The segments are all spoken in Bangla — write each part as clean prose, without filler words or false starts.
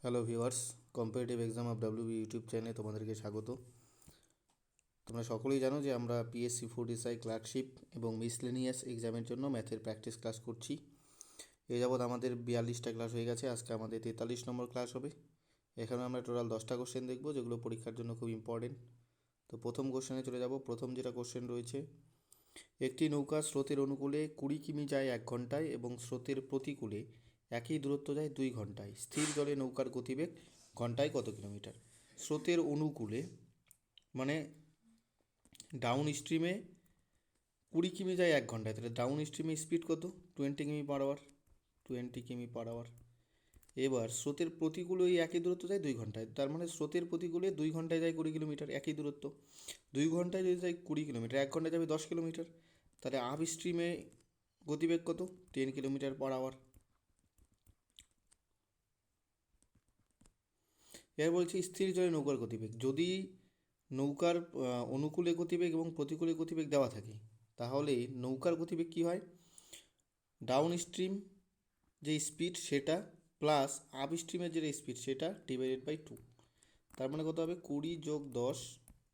Hello viewers, competitive exam of WB YouTube চ্যানেলে তোমাদেরকে স্বাগত। তোমরা সকলেই জানো যে আমরা পিএসসি ফুড এসআই ক্লার্কশিপ এবং মিসলেনিয়াস এক্সামের জন্য ম্যাথের প্র্যাকটিস ক্লাস করছি। এ যাবৎ আমাদের 42টা ক্লাস হয়ে গেছে, আজকে আমাদের 43 নম্বর ক্লাস হবে। এখানে আমরা টোটাল 10টা কোশ্চেন দেখব, যেগুলো পরীক্ষার জন্য খুব ইম্পর্টেন্ট। তো প্রথম কোশ্চেনে চলে যাব। প্রথম যেটা কোশ্চেন রয়েছে, একটি নৌকা স্রোতের অনুকূলে 20 কিমি যায় 1 ঘন্টায় এবং স্রোতের প্রতিকূলে একই দূরত্ব যায় 2 ঘন্টায়। স্থির জলে নৌকার গতিবেগ ঘন্টায় কত কিলোমিটার? স্রোতের অনুকূলে মানে ডাউন স্ট্রিমে 20 কিমি যায় 1 ঘন্টায়, তাহলে ডাউন স্ট্রিমে স্পিড কত? 20 কিমি পার আওয়ার। 20 কিমি পার আওয়ার। এবার স্রোতের প্রতিকূলে ওই একই দূরত্ব যায় 2 ঘন্টায়, তার মানে স্রোতের প্রতিকূলে 2 ঘন্টায় যায় 20 কিলোমিটার, একই দূরত্ব। 2 ঘন্টায় যদি যায় 20 কিলোমিটার, 1 ঘন্টায় যাবে 10 কিলোমিটার, তাহলে আপ স্ট্রিমে গতিবেগ কত? 10 কিলোমিটার পার আওয়ার। এর বলছি স্থির জলে নৌকার গতিবেগ। যদি নৌকার অনুকূলে গতিবেগ এবং প্রতিকূলে গতিবেগ দেওয়া থাকে, তাহলে নৌকার গতিবেগ কী হয়? ডাউন স্ট্রিম যে স্পিড সেটা প্লাস আপ স্ট্রিমের যে স্পিড সেটা ডিভাইডেড বাই 2। তার মানে কত হবে? 20 যোগ 10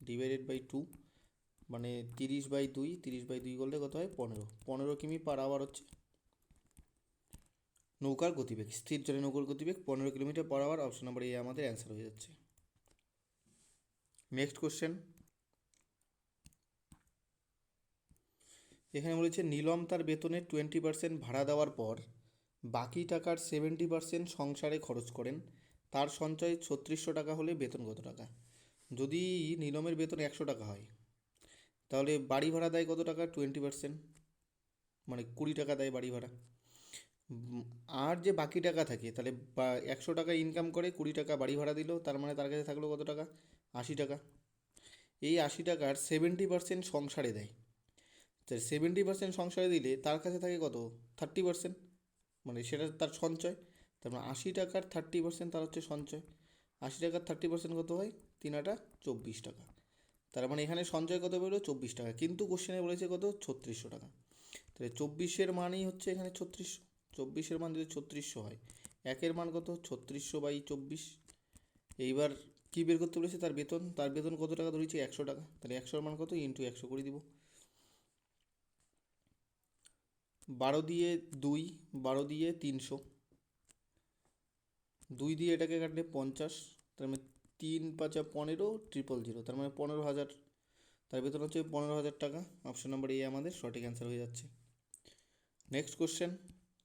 ডিভাইডেড বাই 2, মানে 30/2। 30/2 করলে কত হয়? 15 কিমি পার আওয়ার হচ্ছে নৌকার গতিবেগ। স্থির জলে নৌকার গতিবেগ 15 kilometre per hour. Option number A আমাদের অ্যান্সার হয়ে যাচ্ছে। নেক্সট কোশ্চেন, এখানে বলেছে নীলম তার বেতনের 20% ভাড়া দেওয়ার পর বাকি টাকার 70% সংসারে খরচ করেন। তার সঞ্চয় 3600 টাকা হলে বেতন কত টাকা? যদি নীলমের বেতন 100 টাকা হয়, তাহলে বাড়ি ভাড়া দেয় কত টাকা? 20%, মানে 20 টাকা দেয় বাড়ি ভাড়া। আর যে বাকি টাকা থাকে, তাহলে 100 টাকা ইনকাম করে 20 টাকা বাড়ি ভাড়া দিল, তার মানে তার কাছে থাকলো কত টাকা? 80 টাকা। এই 80 টাকার 70% সংসারে দেয়, তো 70% সংসারে দিলে তার কাছে থাকে কত? 30%, মানে সেটা তার সঞ্চয়। তার মানে 80 টাকার 30% তার হচ্ছে সঞ্চয়। 80 টাকার 30% কত হয়? 3/8 = 24 টাকা। তার মানে এখানে সঞ্চয় কত বেরোলো? 24 টাকা, কিন্তু কোশ্চেনে বলেছে কত? 3600 টাকা। তাহলে 24-এর মানই হচ্ছে এখানে 3600। 24-এর মান যদি 3600 হয়, একের মান কত? 3600/24। এইবার কী বের করতে বলেছে? তার বেতন। তার বেতন কত টাকা ধরেছি? 100 টাকা। তাহলে 100-এর মান কত? ইন্টু 100 করে দিব। 12 দিয়ে 2, 12 দিয়ে 300, 2 দিয়ে এটাকে কাটলে 50, তার মানে 3×5 = 15, 000, তার মানে 15,000। তার বেতন হচ্ছে 15,000 টাকা। অপশন নাম্বার এ আমাদের সঠিক অ্যান্সার হয়ে যাচ্ছে। নেক্সট কোশ্চেন,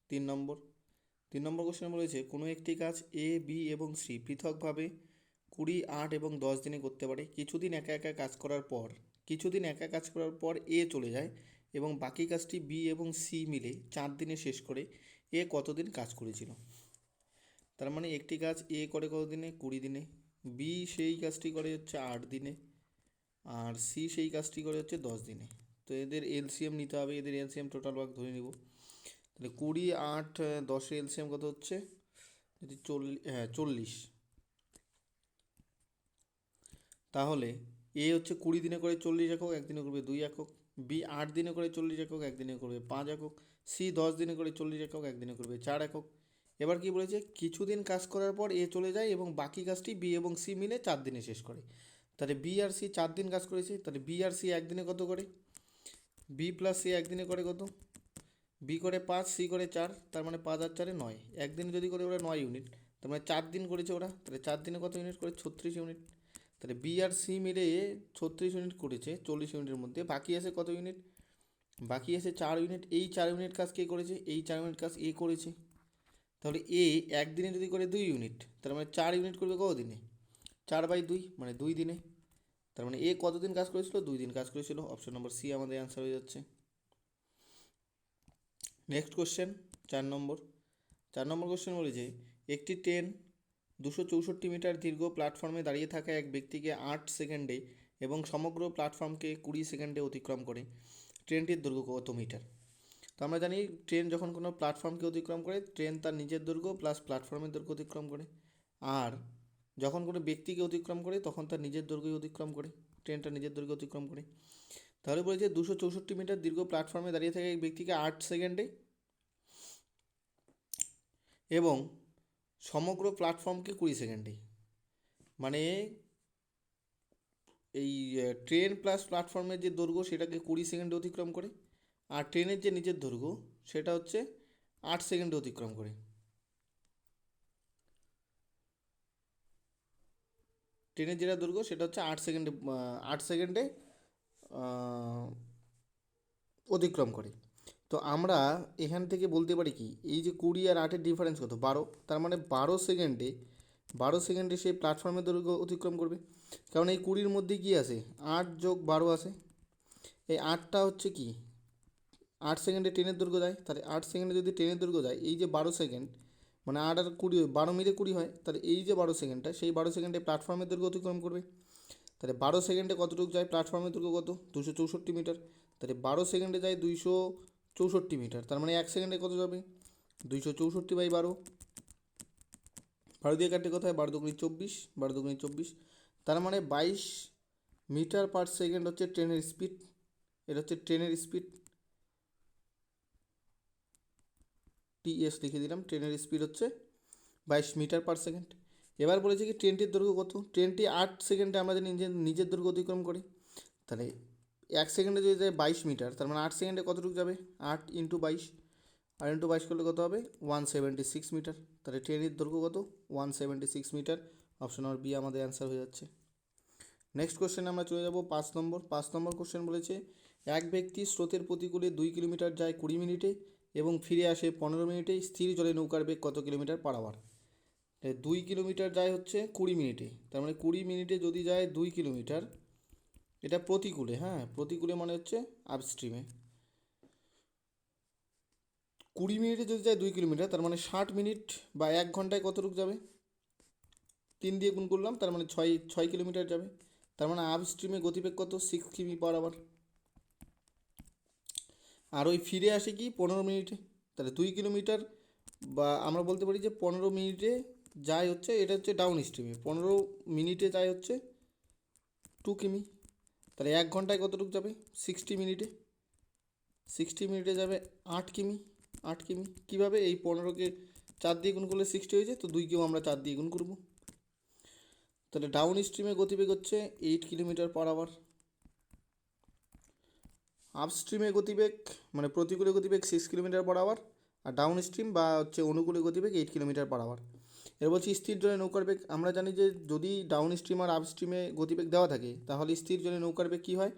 3 নম্বর। 3 নম্বর কোশ্চেন বলেছে কোনো একটি কাজ এ, বি এবং সি পৃথকভাবে 20, 8 এবং 10 দিনে করতে পারে। কিছুদিন একা একা কাজ করার পর এ চলে যায় এবং বাকি কাজটি বি এবং সি মিলে 4 দিনে শেষ করে। এ কতদিন কাজ করেছিল? তার মানে একটি কাজ এ করে কত দিনে? 20 দিনে। বি সেই কাজটি করে হচ্ছে 8 দিনে, আর সি সেই কাজটি করে হচ্ছে 10 দিনে। তো এদের এলসিএম নিতে হবে, এদের এলসিএম টোটাল ভাগ ধরে নিব। তাহলে 20, 8, 10-এর এলসিএম কত হচ্ছে? যদি 40, তাহলে এ হচ্ছে 20 দিনে করে 40 একক, একদিনে করবে 2 একক। বি 8 দিনে করে 40 একক, একদিনে করবে 5 একক। সি 10 দিনে করে 40 একক, একদিনে করবে 4 একক। এবার কি বলেছে? কিছুদিন কাজ করার পর এ চলে যায় এবং বাকি কাজটি বি এবং সি মিলে 4 দিনে শেষ করে। তাহলে বি আর সি 4 দিন কাজ করেছে, তাহলে বি আর সি একদিনে কত করে? বি প্লাস সি একদিনে করে কত? বি করে 5, সি করে 4, তার মানে 5 আর 4-এ 9। একদিনে যদি করে ওরা 9 ইউনিট, তার মানে 4 দিন করেছে ওরা, তাহলে 4 দিনে কত ইউনিট করে? 36 ইউনিট। তাহলে বি আর সি মিলে 36 ইউনিট করেছে 40 ইউনিটের মধ্যে। বাকি আছে কত ইউনিট? বাকি আছে 4 ইউনিট। এই 4 ইউনিট কাজ কে করেছে? এই 4 ইউনিট কাজ এ করেছে। তাহলে এ একদিনে যদি করে 2 ইউনিট, তার মানে 4 ইউনিট করবে কত দিনে? 4/2, মানে 2 দিনে। তার মানে এ কতদিন কাজ করেছিল? 2 দিন কাজ করেছিল। অপশন নম্বর সি আমাদের অ্যান্সার হয়ে যাচ্ছে। নেক্সট কোশ্চেন, 4 নম্বর। 4 নম্বর কোশ্চেন বলেছে একটি ট্রেন 264 মিটার দীর্ঘ প্ল্যাটফর্মে দাঁড়িয়ে থাকা এক ব্যক্তিকে 8 সেকেন্ডে এবং সমগ্র প্ল্যাটফর্মকে 20 সেকেন্ডে অতিক্রম করে। ট্রেনটির দৈর্ঘ্য কত মিটার? তো আমরা জানি ট্রেন যখন কোনো প্ল্যাটফর্মকে অতিক্রম করে, ট্রেন তার নিজের দৈর্ঘ্য প্লাস প্ল্যাটফর্মের দৈর্ঘ্য অতিক্রম করে। আর যখন কোনো ব্যক্তিকে অতিক্রম করে তখন তার নিজের দৈর্ঘ্য অতিক্রম করে, ট্রেনটা নিজের দৈর্ঘ্য অতিক্রম করে। তাহলে বলেছে 264 মিটার দীর্ঘ প্ল্যাটফর্মে দাঁড়িয়ে থাকা এক ব্যক্তিকে 8 সেকেন্ডে এবং সমগ্র প্ল্যাটফর্মকে 20 সেকেন্ডে, মানে এই ট্রেন প্লাস প্ল্যাটফর্মের যে দৈর্ঘ্য সেটাকে 20 সেকেন্ডে অতিক্রম করে, আর ট্রেনের যে নিজের দৈর্ঘ্য সেটা হচ্ছে 8 সেকেন্ডে অতিক্রম করে। ট্রেনের যেটা দৈর্ঘ্য সেটা হচ্ছে 8 সেকেন্ডে অতিক্রম করে। তো আমরা এখান থেকে বলতে পারি কি, এই যে 20 আর 8-এর ডিফারেন্স কত, 12, তার মানে 12 সেকেন্ডে সেই প্ল্যাটফর্মের দৈর্ঘ্য অতিক্রম করবে। কারণ এই 20-র মধ্যে কি আছে, 8 যোগ 12 আছে। এই 8টা হচ্ছে কি, 8 সেকেন্ডে ট্রেনের দৈর্ঘ্য যায়, তাহলে 8 সেকেন্ডে যদি ট্রেনের দৈর্ঘ্য যায়, এই যে 12 সেকেন্ড, মানে 8 আর 20, 12 মিলে 20 হয়, তাহলে এই যে 12 সেকেন্ডটা, সেই 12 সেকেন্ডে প্ল্যাটফর্মের দৈর্ঘ্য অতিক্রম করবে। তাহলে 12 সেকেন্ডে কতটুকু যায়, প্ল্যাটফর্মের দৈর্ঘ্য কত, 264 মিটার। তাহলে 12 সেকেন্ডে যায় 264 মিটার, তার মানে 1 সেকেন্ডে কত যাবে, 264/12। 12 দিয়ে কাটতে কত হয়, 12×2 = 24, 12×2 = 24। তার মানে 22 মিটার/সেকেন্ড হচ্ছে ট্রেনের স্পিড। এটা হচ্ছে ট্রেনের স্পিড, টিএস লিখে দিলাম। ট্রেনের স্পিড হচ্ছে 22 মিটার/সেকেন্ড। এবার বলেছে কি ট্রেনটির দৈর্ঘ্য কত, ট্রেনটি 8 সেকেন্ডে আমরা জানি নিজের দৈর্ঘ্য অতিক্রম করে। তাহলে 1 সেকেন্ডে যদি যায় 22 মিটার, তার মানে 8 সেকেন্ডে কতটুকু যাবে, 8 × 22, আর ইন্টু 22 করলে কত হবে, 176 মিটার। তাহলে ট্রেনের দৈর্ঘ্য কত, 176 মিটার। অপশন নম্বর বি আমাদের অ্যান্সার হয়ে যাচ্ছে। নেক্সট কোশ্চেনে আমরা চলে যাব 5 নম্বর। 5 নম্বর কোশ্চেন বলেছে, এক ব্যক্তি স্রোতের প্রতিকূলে 2 কিলোমিটার যায় 20 মিনিটে এবং ফিরে আসে 15 মিনিটে, স্থির জলে নৌকার বেগ কত কিলোমিটার/আওয়ার। 2 কিলোমিটার যায় হচ্ছে 20 মিনিটে, তার মানে 20 মিনিটে যদি যায় 2 কিলোমিটার, এটা প্রতিকূলে, হ্যাঁ প্রতিকূলে মানে হচ্ছে আপস্ট্রিমে। 20 মিনিটে যদি যায় 2 কিলোমিটার, তার মানে 60 মিনিট বা 1 ঘন্টায় কতটুকু যাবে, 3 দিয়ে গুণ করলাম, তার মানে 6 কিলোমিটার যাবে। তার মানে আপস্ট্রিমে গতিবেগ কত, 6 কিমি/আওয়ার। আর ওই ফিরে আসে কি 15 মিনিটে, তাহলে 2 কিলোমিটার বা আমরা বলতে পারি যে 15 মিনিটে যায় হচ্ছে, এটা হচ্ছে ডাউন স্ট্রিমে, 15 মিনিটে যায় হচ্ছে 2 কিমি। তাহলে 1 ঘন্টায় কতটুকু যাবে, 60 মিনিটে যাবে 8 কিমি। 8 কিমি কীভাবে, এই 15কে 4 দিয়ে গুণ করলে 60 হয়েছে, তো 2কেও আমরা 4 দিয়ে গুণ করব। তাহলে ডাউন স্ট্রিমে গতিবেগ হচ্ছে 8 কিলোমিটার/আওয়ার। আপস্ট্রিমে গতিবেগ মানে প্রতিকূলে গতিবেগ 6 কিলোমিটার/আওয়ার, আর ডাউন স্ট্রিম বা হচ্ছে অনুকূলে গতিবেগ 8 কিলোমিটার/আওয়ার। এর বলছি স্থির জলে নৌকার বেগ, আমরা জানি যে যদি ডাউন স্ট্রিম আর আপস্ট্রিমে গতিবেগ দেওয়া থাকে, তাহলে স্থির জলে নৌকার বেগ কী হয়,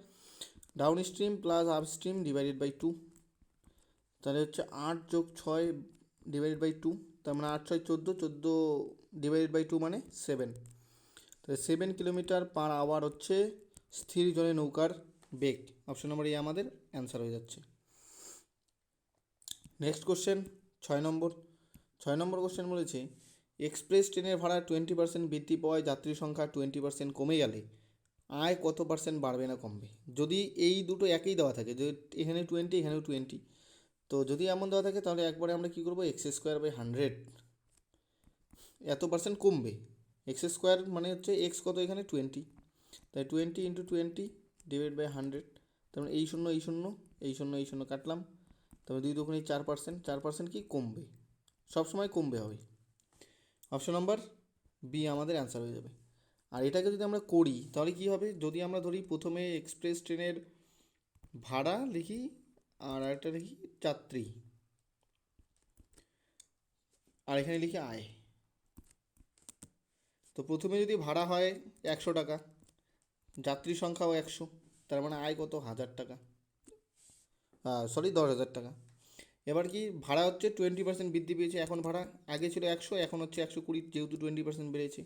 ডাউন স্ট্রিম প্লাস আপস্ট্রিম /2। তাহলে হচ্ছে 8 যোগ 6 /2, তার মানে 8 6 14, 14 /2 মানে 7। তাহলে 7 কিলোমিটার/আওয়ার হচ্ছে স্থির জলে নৌকার বেগ। অপশন নম্বর এ আমাদের অ্যান্সার হয়ে যাচ্ছে। নেক্সট কোশ্চেন 6 নম্বর। 6 নম্বর কোশ্চেন বলেছে, এক্সপ্রেস ট্রেনের ভাড়া 20% বৃদ্ধি পাওয়ায় যাত্রী সংখ্যা 20% কমে গেলে আয় কত % বাড়বে না কমবে। যদি এই দুটো একই দেওয়া থাকে, যে এখানে 20 এখানেও 20, তো যদি এমন দেওয়া থাকে তাহলে একবারে আমরা কী করবো, x²/100 এত % কমবে। x² মানে হচ্ছে এক্স কত, এখানে 20, তাই 20 × 20 /100। তার মানে এই শূন্য এই শূন্য এই শূন্য এই শূন্য কাটলাম, তবে 2 দুগুণে 4%, 4% কি কমবে, সবসময় কমবে হবে। অপশন নম্বর বি আমাদের অ্যান্সার হয়ে যাবে। আর এটাকে যদি আমরা করি তাহলে কি হবে, যদি আমরা ধরি প্রথমে এক্সপ্রেস ট্রেনের ভাড়া লিখি আর একটা লিখি যাত্রী, আর এখানে লিখি আয়। তো প্রথমে যদি ভাড়া হয় 100 টাকা, যাত্রী সংখ্যাও 100, তার মানে আয় কত, 1000 টাকা, 10,000 টাকা। এবার কি ভাড়া হচ্ছে 20% বৃদ্ধি পেয়েছে, এখন ভাড়া আগে ছিল 100, এখন হচ্ছে 120, যেহেতু 20% বেড়েছে।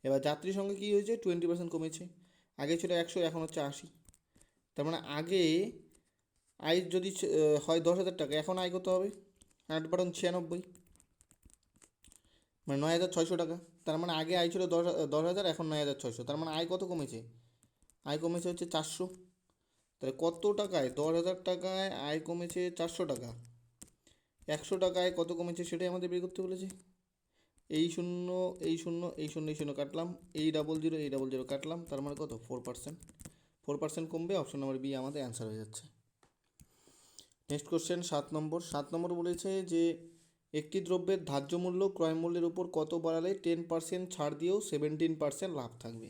এবার যাত্রীর সঙ্গে কী হয়েছে, 20% কমেছে, আগে ছিল 100, এখন হচ্ছে 80। তার মানে আগে আয় যদি হয় 10,000 টাকা, এখন আয় কত হবে, 8×96, মানে 9,600 টাকা। তার মানে আগে আয় ছিল 10,000, এখন 9,600, তার মানে আয় কত কমেছে, আয় কমেছে হচ্ছে 400। তাহলে কত টাকায়, 10,000 টাকায় আয় কমেছে 400 টাকা, 100 টাকায় কত কমেছে সেটাই আমাদের বের করতে বলেছে। এই শূন্য এই শূন্য এই শূন্য এই শূন্য কাটলাম, এই 00 এই 00 কাটলাম, তার মানে কত, 4%। 4% কমবে। অপশন নম্বর বি আমাদের অ্যান্সার হয়ে যাচ্ছে। নেক্সট কোশ্চেন 7 নম্বর। 7 নম্বর বলেছে যে একটি দ্রব্যের ধার্য মূল্য ক্রয় মূল্যের উপর কত বাড়ালে 10% ছাড় দিয়েও 17% লাভ থাকবে।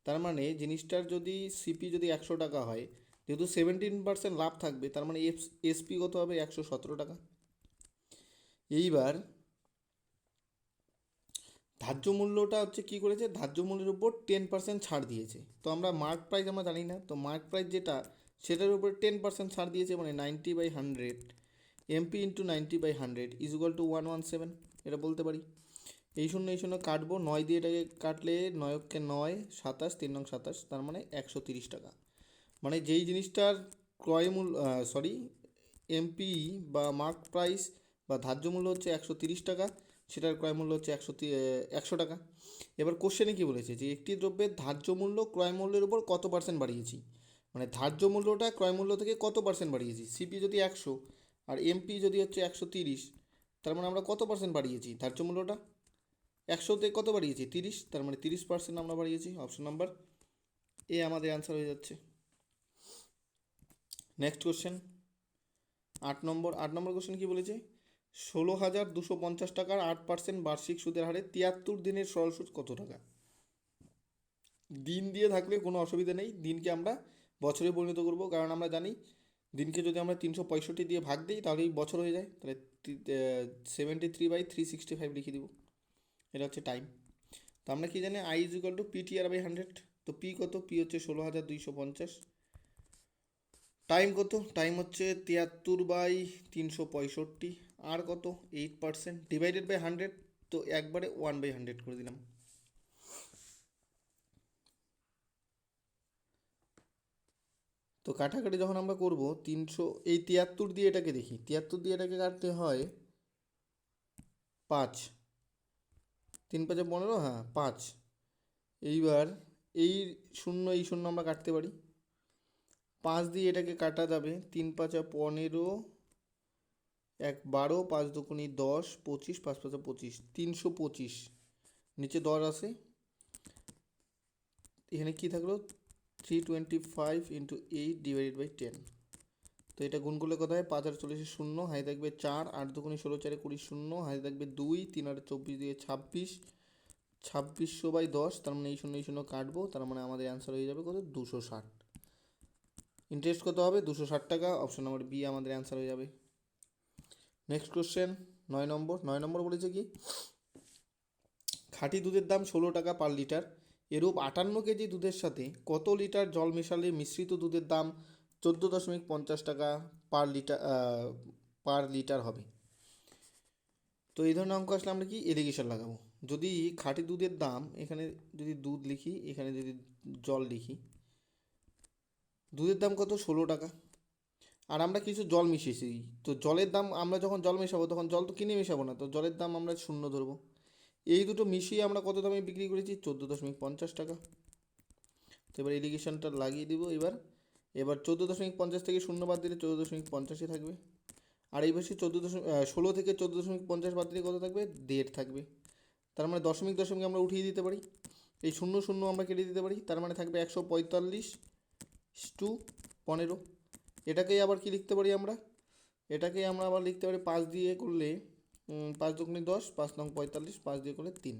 তার মানে জিনিসটার যদি সিপি যদি 100 টাকা হয়, যেহেতু 17% লাভ থাকবে, তার মানে এসপি কত হবে? 117 টাকা। এইবার ধার্য মূল্যটা হচ্ছে কী করেছে, ধার্য মূল্যের উপর 10% ছাড় দিয়েছে। তো আমরা মার্ক প্রাইস আমরা জানি না, তো মার্ক প্রাইস যেটা সেটার উপর 10% ছাড় দিয়েছে, মানে 90/100 MP into 90/100 is equal to 117, এটা বলতে পারি। এই শূন্য কাটবো, 9 দিয়ে এটাকে কাটলে 9কে 9 27, 3 নং 27, তার মানে 130 টাকা। মানে যেই জিনিসটার ক্রয় মূল্য এমপি বা মার্ক প্রাইস বা ধার্য মূল্য হচ্ছে 130 টাকা, সেটার ক্রয় মূল্য হচ্ছে 100 টাকা। এবার কোশ্চেনে কী বলেছে, যে একটি দ্রব্যের ধার্য মূল্য ক্রয় মূল্যের উপর কত পার্সেন্ট বাড়িয়েছি, মানে ধার্য মূল্যটা ক্রয় মূল্য থেকে কত পার্সেন্ট বাড়িয়েছি। সিপি যদি 100 আর এমপি যদি হচ্ছে 130, তার মানে আমরা কত পার্সেন্ট বাড়িয়েছি ধার্য মূল্যটা? 100তে কত বাড়িয়েছি? 30, তার মানে 30% আমরা বাড়িয়েছি। অপশন নাম্বার এ আমাদের অ্যান্সার হয়ে যাচ্ছে। নেক্সট কোশ্চেন 8 নম্বর কোশ্চেন কী বলেছে, 16,250 টাকার 8% বার্ষিক সুদের হারে 73 দিনের সরল সুদ কত টাকা? দিন দিয়ে থাকলে কোনো অসুবিধা নেই, দিনকে আমরা বছরে পরিণত করব, কারণ আমরা জানি দিনকে যদি আমরা 365 দিয়ে ভাগ দিই তাহলেই বছর হয়ে যায়, তাহলে 73/365 লিখে দিব, এটা হচ্ছে টাইম। তো আমরা কি জানি, I is equal to PTR/100। তো পি কত? পি হচ্ছে 16,250। টাইম কত? টাইম হচ্ছে 73/365। আর কত? 8% ডিভাইডেড বাই 100, তো একবারে 1/100 করে দিলাম। তো কাটাকাটি যখন আমরা করব 300, এই 73 দিয়ে এটাকে দেখি, 73 দিয়ে এটাকে কাটতে হয় 5, 3 5 15, হ্যাঁ 5। এইবার এই এই শূন্য আমরা কাটতে পারি, 5 দিয়ে এটাকে কাটা যাবে, 3 5 15, 1 12, 5 দুগুণি 10, 25, 5 5 25, 325, নিচে 10 আছে, এখানে কি থাকলো 325 ইন্টু 8 ডিভাইডেড বাই 10। তো এটা গুণ করলে কত হয়? 5 আর 40 শূন্য, হাতে থাকবে 4, 8 দুগুণি 16, 4 20 শূন্য, হাতে থাকবে 2, 3 আর 24 দিয়ে 26, 2600/10, তার মানে এই শূন্য কাটবো, তার মানে আমাদের অ্যান্সার হয়ে যাবে কত? 260। ইন্টারেস্ট কত হবে? 260 টাকা। অপশন নাম্বার বি আমাদের অ্যান্সার হয়ে যাবে। নেক্সট কোশ্চেন 9 নম্বর বলেছে কি, খাঁটি দুধের দাম 16 টাকা পার লিটার, এরূপ 58 কেজি দুধের সাথে কত লিটার জল মেশালে মিশ্রিত দুধের দাম 14.50 টাকা পার লিটার হবে? তো এই ধরনের অঙ্ক আসলে আমরা কি এলিগেশন লাগাবো। যদি খাঁটি দুধের দাম, এখানে যদি দুধ লিখি, এখানে যদি জল লিখি, দুধের দাম কত? 16 টাকা। আর আমরা কিছু জল মিশিয়েছি, তো জলের দাম আমরা যখন জল মেশাবো তখন জল তো কিনে মেশাবো না, তো জলের দাম আমরা 0 ধরবো। এই দুটো মিশিয়ে আমরা কত দামে বিক্রি করেছি? 14.50 টাকা। তো এবার ইরিগেশনটা লাগিয়ে দিব। এবার 14.50 থেকে 0 বাদ দিলে 14.50 থাকবে। আর এই পাশে 16 থেকে 14.50 বাদ দিলে কত থাকবে? 1.5 থাকবে। তার মানে দশমিক আমরা উঠিয়ে দিতে পারি, এই শূন্য শূন্য আমরা কেটে দিতে পারি, তার মানে থাকবে 145/15। এটাকেই আবার কি লিখতে পারি আমরা? এটাকেই আমরা আবার লিখতে পারি 5 দিয়ে করলে 5 দুগুণে 10, 5 নং 45, 5 দিয়ে করলে 3।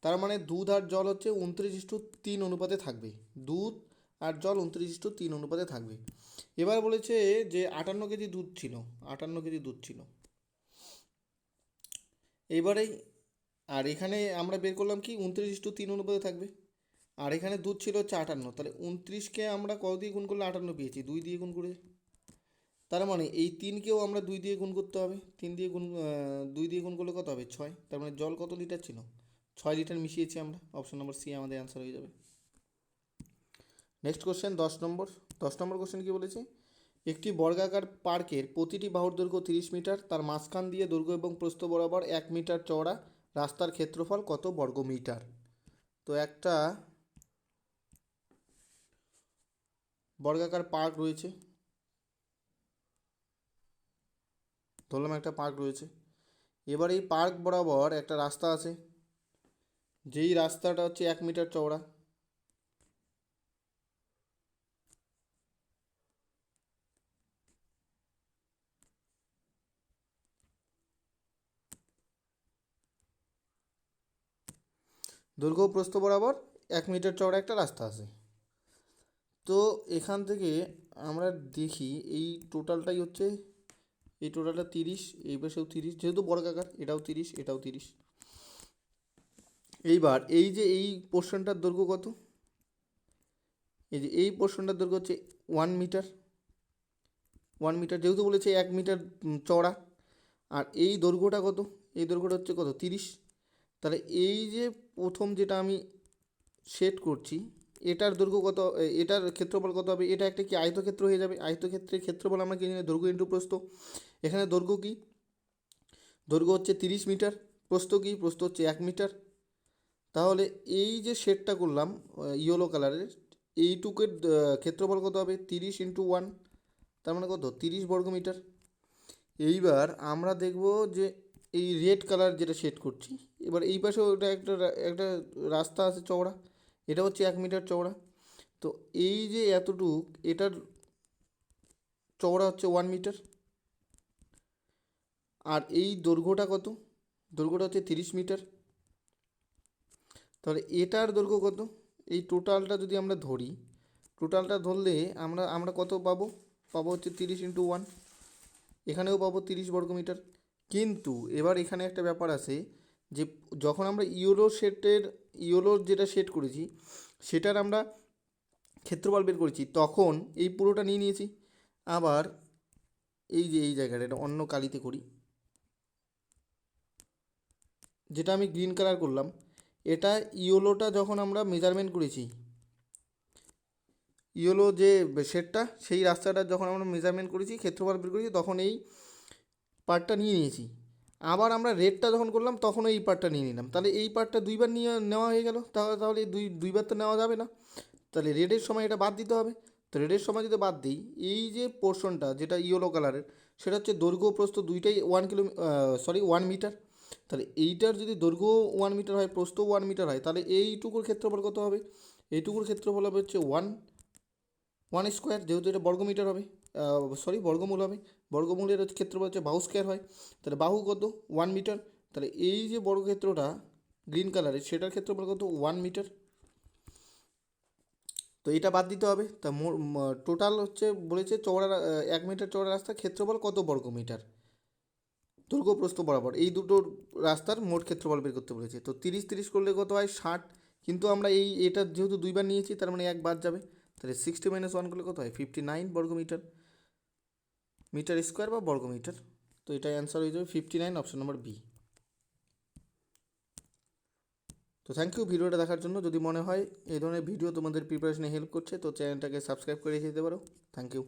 তার মানে দুধ আর জল হচ্ছে 29:3 অনুপাতে থাকবে, দুধ আর জল 29:3 অনুপাতে থাকবে। এবার বলেছে যে 58 কেজি দুধ ছিল, 58 কেজি দুধ ছিল। এবারেই আর এখানে আমরা বের করলাম কি 29:3 অনুপাতে থাকবে, আর এখানে দুধ ছিল হচ্ছে 58, তাহলে 29কে আমরা কত দিয়ে গুণ করলে 58 পেয়েছি? 2 দিয়ে গুণ করে। তার মানে এই 3কেও আমরা 2 দিয়ে গুণ করতে হবে, 2 দিয়ে গুণ করলে কত হবে? 6। তার মানে জল কত লিটার ছিল? 6 লিটার মিশিয়েছি আমরা। অপশন নম্বর সি আমাদের অ্যান্সার হয়ে যাবে। নেক্সট কোশ্চেন 10 নম্বর কোশ্চেন কি বলেছে, একটি বর্গাকার পার্কের প্রতিটি বাহুর দৈর্ঘ্য 30 মিটার, তার মাঝখান দিয়ে দৈর্ঘ্য এবং প্রস্থ বরাবর 1 মিটার চওড়া রাস্তার ক্ষেত্রফল কত বর্গ মিটার? তো একটা বর্গাকার পার্ক রয়েছে, ধরলাম একটা পার্ক রয়েছে। এবার এই পার্ক বরাবর একটা রাস্তা আছে, যেই রাস্তাটা হচ্ছে 1 মিটার চওড়া। দৈর্ঘ্য ও প্রস্থ বরাবর 1 মিটার চওড়া একটা রাস্তা আছে। তো এখান থেকে আমরা দেখি এই টোটালটাই হচ্ছে, এই টোটালটা 30, এই পাশেও 30, যেহেতু বর্গাকার এটাও 30, এটাও 30। এইবার এই যে এই পোর্শনটার দৈর্ঘ্য কত, এই যে এই পোর্শনটার দৈর্ঘ্য হচ্ছে 1 মিটার। 1 মিটার যেহেতু বলেছে 1 মিটার চওড়া, আর এই দৈর্ঘ্যটা কত, এই দৈর্ঘ্যটা হচ্ছে কত 30। তাহলে এই যে প্রথম যেটা আমি সেট করছি, এটার দৈর্ঘ্য কত, এটার ক্ষেত্রফল কত হবে, এটা একটা কি আয়তক্ষেত্র হয়ে যাবে। আয়তক্ষেত্রের ক্ষেত্রফল আমরা কি জানি, দৈর্ঘ্য ইন্টু প্রস্থ। এখানে দৈর্ঘ্য কি, দৈর্ঘ্য হচ্ছে 30 মিটার, প্রস্থ কি, প্রস্থ হচ্ছে 1 মিটার। তাহলে এই যে শেডটা করলাম ইয়েলো কালারের, এইটুকের ক্ষেত্রফল কত হবে, 30 × 1, তার মানে কত 30 বর্গমিটার। এইবার আমরা দেখব যে এই রেড কালার যেটা শেড করছি, এবার এই পাশে ওটা একটা একটা রাস্তা আছে চওড়া, এটা হচ্ছে 1 মিটার চওড়া। তো এই যে এতটুক, এটার চওড়া হচ্ছে 1 মিটার, আর এই দৈর্ঘ্যটা কত, দৈর্ঘ্যটা হচ্ছে 30 মিটার। তাহলে এটার দৈর্ঘ্য কত, এই টোটালটা যদি আমরা ধরি, টোটালটা ধরলে আমরা আমরা কত পাবো, পাবো হচ্ছে 30 × 1, এখানেও পাবো 30 বর্গমিটার। কিন্তু এবার এখানে একটা ব্যাপার আছে, যে যখন আমরা ইয়োলোর যেটা সেট করেছি, সেটার আমরা ক্ষেত্রফল বের করেছি, তখন এই পুরোটা নিয়ে নিয়েছি। আবার এই যে এই জায়গাটা, এটা অন্য কালিতে করি, যেটা আমি গ্রিন কালার করলাম, এটা ইয়োলোটা যখন আমরা মেজারমেন্ট করেছি, ইয়োলো যে শেডটা, সেই রাস্তাটা যখন আমরা মেজারমেন্ট করেছি, ক্ষেত্রফল বের করেছি, তখন এই পার্টটা নিয়ে নিয়েছি। আবার আমরা রেডটা যখন করলাম, তখন এই পার্টটা নিয়ে নিলাম। তাহলে এই পার্টটা দুইবার নিয়ে নেওয়া হয়ে গেল, তাহলে দুইবার তো নেওয়া যাবে না। তাহলে রেডের সময় এটা বাদ দিতে হবে। তো রেডের সময় যদি বাদ দিই, এই যে পোর্শনটা যেটা ইয়েলো কালারের, সেটা হচ্ছে দৈর্ঘ্য প্রস্থ দুইটাই 1 মিটার। তাহলে এইটার যদি দৈর্ঘ্য 1 মিটার হয়, প্রস্থ 1 মিটার হয়, তাহলে এইটুকুর ক্ষেত্রফল কত হবে, এইটুকুর ক্ষেত্রফল হবে হচ্ছে 1 স্কোয়ার, যেহেতু এটা বর্গমিটার হবে, বর্গমূল হবে। বর্গমূলের হচ্ছে ক্ষেত্রফল হচ্ছে বাহু স্কোয়ার হয়। তাহলে বাহু কত, 1 মিটার। তাহলে এই যে বর্গক্ষেত্রটা গ্রিন কালারের, সেটার ক্ষেত্রফল কত, 1 মিটার। তো এটা বাদ দিতে হবে। তা টোটাল হচ্ছে বলেছে চওড়া 1 মিটার চওড়া রাস্তার ক্ষেত্রফল কত বর্গমিটার, দৈর্ঘ্য প্রস্থ বরাবর, এই দুটো রাস্তার মোট ক্ষেত্রফল বের করতে বলেছে। তো 30 করলে কত হয়, 60। কিন্তু আমরা এটা যেহেতু দুইবার নিয়েছি, তার মানে এক বাদ যাবে। তাহলে 60 - 1 করলে কত হয়, 59 বর্গমিটার, মিটার স্কোয়ার বা বর্গমিটার। তো এটা অ্যান্সার হয়ে যাবে 59, অপশন নাম্বার বি। তো থ্যাংক ইউ ভিডিওটা দেখার জন্য। যদি মনে হয় এই ধরনের ভিডিও তোমাদের প্রিপারেশনে হেল্প করছে, তো চ্যানেলটাকে সাবস্ক্রাইব করে রেখে দিতে পারো। Thank you.